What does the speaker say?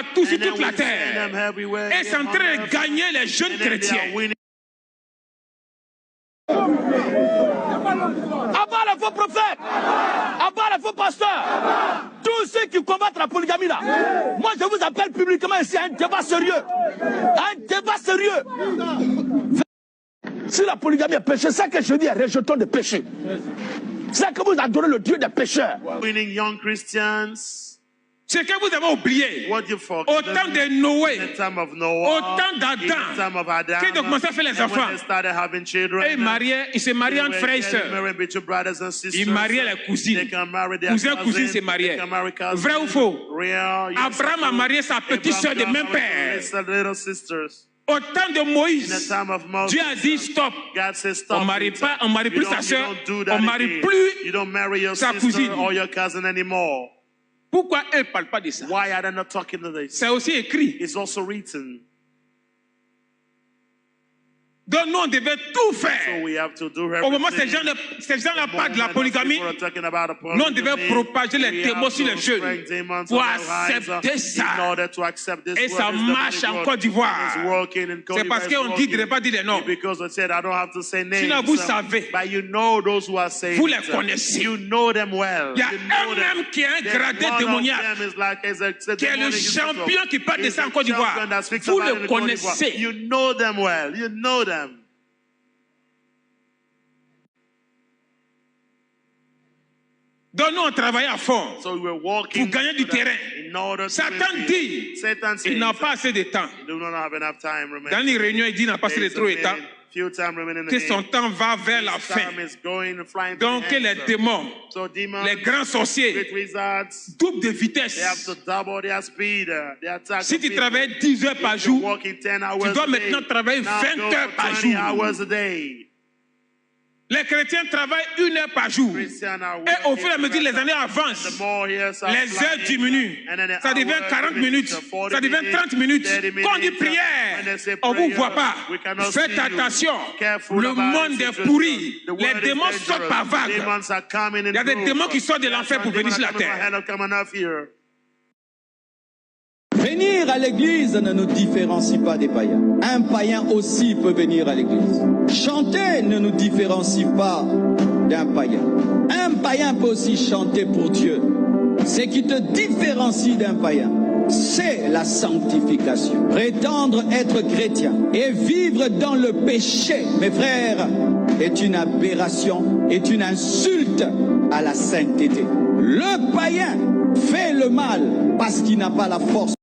partout sur toute la terre. Et c'est en train de gagner les jeunes chrétiens. Abat les faux prophètes, abat les faux pasteurs, tous ceux qui combattent la polygamie là. Moi je vous appelle publiquement ici à un débat sérieux. Un débat sérieux. Si la polygamie est péché, c'est que je dis, rejetons de péché. C'est que vous adorez le Dieu des pécheurs. Winning young Christians. C'est que vous avez oublié, au temps de Noé, au temps d'Adam, qui ont commencé à faire les enfants, et il s'est marié entre frères et sœurs, il mariait les cousines, cousins s'est marié. Vrai ou faux? Abraham a marié sa petite sœur de même père. Au temps de Moïse, Dieu a dit stop. On ne marie plus sa sœur, on ne marie plus sa cousine. Pourquoi eux ne parlent pas de ça? C'est aussi écrit. Donc nous, on devait tout faire. Au moment où ces gens-là parlent de la polygamie, nous, on devait propager les démons sur les jeunes pour accepter ça. Et ça marche en Côte d'Ivoire. C'est parce qu'on dit de ne pas dire les noms. Sinon, vous savez, vous les connaissez. Il y a un même qui est un gradé démoniaque, qui est le champion qui parle de ça en Côte d'Ivoire. Vous le connaissez. Donc nous on travaille à fond pour gagner du terrain. Satan dit il n'a pas assez de temps. Dans les réunions il dit il n'a pas assez de trop de temps. Que son temps va vers la fin. Donc les démons, les grands sorciers, double de vitesse. Si tu travailles 10 heures par jour, tu dois maintenant travailler 20 heures par jour. Les chrétiens travaillent 1 heure par jour. Et au fur et à mesure, les années avancent. Les heures diminuent. Ça devient 40 minutes. Ça devient 30 minutes. Quand on dit prière, on ne vous voit pas. Faites attention. Le monde est pourri. Les démons sortent par vagues. Il y a des démons qui sortent de l'enfer pour venir sur la terre. Venir à l'église ne nous différencie pas des païens. Un païen aussi peut venir à l'église. Chanter ne nous différencie pas d'un païen. Un païen peut aussi chanter pour Dieu. Ce qui te différencie d'un païen, c'est la sanctification. Prétendre être chrétien et vivre dans le péché, mes frères, est une aberration, est une insulte à la sainteté. Le païen fait le mal parce qu'il n'a pas la force.